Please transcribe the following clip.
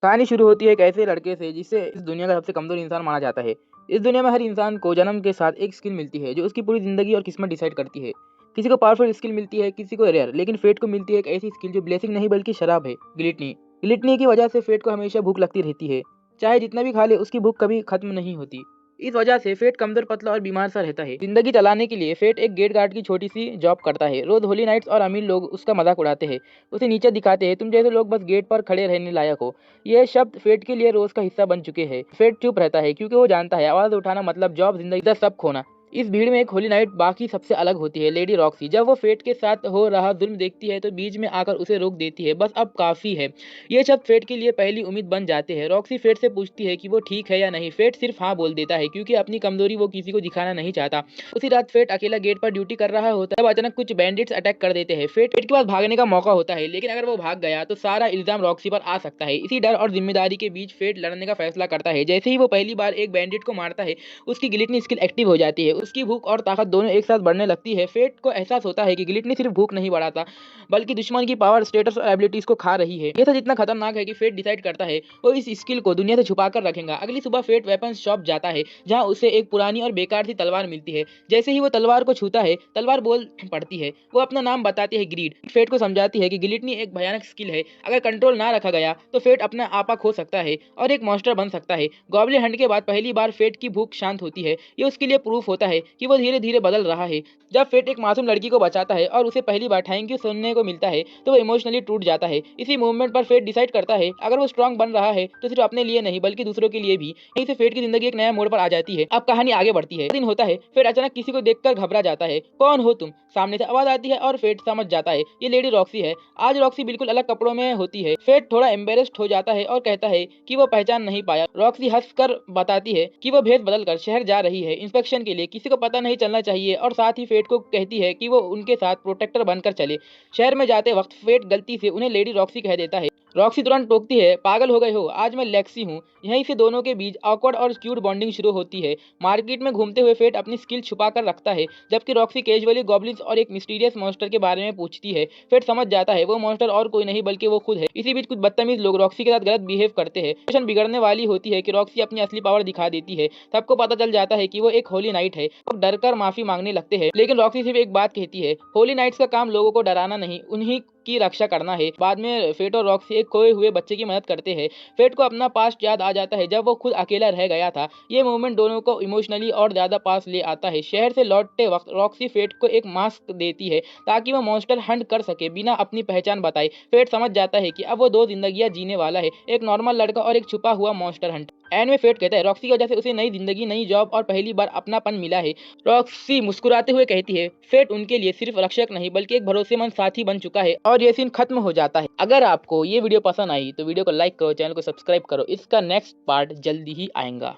कहानी शुरू होती है एक ऐसे लड़के से जिसे इस दुनिया का सबसे कमजोर इंसान माना जाता है। इस दुनिया में हर इंसान को जन्म के साथ एक स्किल मिलती है जो उसकी पूरी जिंदगी और किस्मत डिसाइड करती है। किसी को पावरफुल स्किल मिलती है, किसी को रेयर, लेकिन फेट को मिलती है एक ऐसी स्किल जो ब्लेसिंग नहीं बल्कि शराब है, गिलिटनी। गिलिटनी की वजह से फेट को हमेशा भूख लगती रहती है। चाहे जितना भी खा ले उसकी भूख कभी खत्म नहीं होती। इस वजह से फेट कमजोर, पतला और बीमार सा रहता है। जिंदगी चलाने के लिए फेट एक गेट गार्ड की छोटी सी जॉब करता है। रोज होली नाइट्स और अमीर लोग उसका मजाक उड़ाते हैं, उसे नीचे दिखाते हैं, तुम जैसे लोग बस गेट पर खड़े रहने लायक हो। ये शब्द फेट के लिए रोज का हिस्सा बन चुके हैं। फेट चुप रहता है क्योंकि वो जानता है आवाज उठाना मतलब जॉब, जिंदगी का सब खोना। इस भीड़ में एक होली नाइट बाकी सबसे अलग होती है, लेडी रॉक्सी। जब वो फेट के साथ हो रहा जुल्म देखती है तो बीच में आकर उसे रोक देती है, बस अब काफी है। ये शब्द फेट के लिए पहली उम्मीद बन जाते हैं। रॉक्सी फेट से पूछती है कि वो ठीक है या नहीं। फेट सिर्फ हाँ बोल देता है क्योंकि अपनी कमजोरी वो किसी को दिखाना नहीं चाहता। उसी रात फेट अकेला गेट पर ड्यूटी कर रहा होता है, तब अचानक कुछ बैंडिट्स अटैक कर देते हैं। फेट के पास भागने का मौका होता है, लेकिन अगर वो भाग गया तो सारा इल्जाम रॉक्सी पर आ सकता है। इसी डर और जिम्मेदारी के बीच फेट लड़ने का फैसला करता है। जैसे ही वो पहली बार एक बैंडिट को मारता है, उसकी गिलिटनी स्किल एक्टिव हो जाती है। उसकी भूख और ताकत दोनों एक साथ बढ़ने लगती है। फेट को एहसास होता है कि गिलिटनी सिर्फ भूख नहीं बढ़ाता, बल्कि दुश्मन की पावर, स्टेटस और एबिलिटीज को खा रही है। ये सब इतना खतरनाक है कि फेट डिसाइड करता है वो इस स्किल को दुनिया से छुपा कर रखेगा। अगली सुबह फेट वेपन शॉप जाता है, जहाँ उसे एक पुरानी और बेकार सी तलवार मिलती है। जैसे ही वो तलवार को छूता है, तलवार बोल पड़ती है। वो अपना नाम बताती है, ग्रीड। फेट को समझाती है कि गिलिटनी एक भयानक स्किल है, अगर कंट्रोल ना रखा गया तो फेट अपना आपा खो सकता है और एक मॉन्स्टर बन सकता है। गॉब्लिन हंट के बाद पहली बार फेट की भूख शांत होती है। ये उसके लिए प्रूफ होता है कि वो धीरे धीरे बदल रहा है। जब फेट एक मासूम लड़की को बचाता है और उसे पहली बार थैंक यू सुनने को मिलता है, तो वो इमोशनली टूट जाता है। इसी मूवमेंट पर फेट डिसाइड करता है अगर वो स्ट्रांग बन रहा है तो सिर्फ अपने लिए नहीं बल्कि दूसरों के लिए भी। यहीं से फेट की जिंदगी एक नया मोड़ पर आ जाती है। अब कहानी आगे बढ़ती है। दिन होता है, फेट अचानक किसी को देखकर घबरा जाता है। कौन हो तुम? सामने से आवाज आती है और फेट समझ जाता है ये लेडी रॉक्सी है। आज रॉक्सी बिल्कुल अलग कपड़ों में होती है। फेट थोड़ा एम्बेरेस्ड हो जाता है और कहता है कि वो पहचान नहीं पाया। रॉक्सी हंसकर बताती है कि वो भेष बदल कर शहर जा रही है इंस्पेक्शन के लिए, किसी को पता नहीं चलना चाहिए, और साथ ही फेट को कहती है कि वो उनके साथ प्रोटेक्टर बनकर चले। शहर में जाते वक्त फेट गलती से उन्हें लेडी रॉक्सी कह देता है। रॉक्सी तुरंत टोकती है, पागल हो गए हो, आज मैं लेक्सी हूँ। यहीं से दोनों के बीच ऑकवर्ड और क्यूट बॉन्डिंग शुरू होती है। मार्केट में घूमते हुए फेट अपनी स्किल छुपा कर रखता है, जबकि रॉक्सी कैजुअली गॉब्लिन्स और एक मिस्टीरियस मॉन्स्टर के बारे में पूछती है। फेट समझ जाता है वो मॉन्स्टर और कोई नहीं बल्कि वो खुद है। इसी बीच कुछ बदतमीज लोग रॉक्सी के साथ गलत बिहेव करते हैं। सिचुएशन बिगड़ने वाली होती है कि रॉक्सी अपनी असली पावर दिखा देती है। सबको पता चल जाता है कि वो एक होली नाइट है। लोग डर कर माफी मांगने लगते हैं, लेकिन रॉक्सी सिर्फ एक बात कहती है, होली नाइट्स का काम लोगों को डराना नहीं, उन्हीं की रक्षा करना है। बाद में फेट और रॉक्सी एक खोए हुए बच्चे की मदद करते हैं। फेट को अपना पास्ट याद आ जाता है, जब वो खुद अकेला रह गया था। ये मूवमेंट दोनों को इमोशनली और ज्यादा पास ले आता है। शहर से लौटते वक्त रॉक्सी फेट को एक मास्क देती है ताकि वो मॉन्स्टर हंट कर सके बिना अपनी पहचान बताए। फेट समझ जाता है कि अब वो दो जिंदगियां जीने वाला है, एक नॉर्मल लड़का और एक छुपा हुआ मॉन्स्टर हंट। एंड में फेट कहता है रॉक्सी की वजह से उसे नई जिंदगी, नई जॉब और पहली बार अपनापन मिला है। रॉक्सी मुस्कुराते हुए कहती है फेट उनके लिए सिर्फ रक्षक नहीं बल्कि एक भरोसेमंद साथी बन चुका है, और ये सीन खत्म हो जाता है। अगर आपको ये वीडियो पसंद आई तो वीडियो को लाइक करो, चैनल को सब्सक्राइब करो, इसका नेक्स्ट पार्ट जल्दी ही आएगा।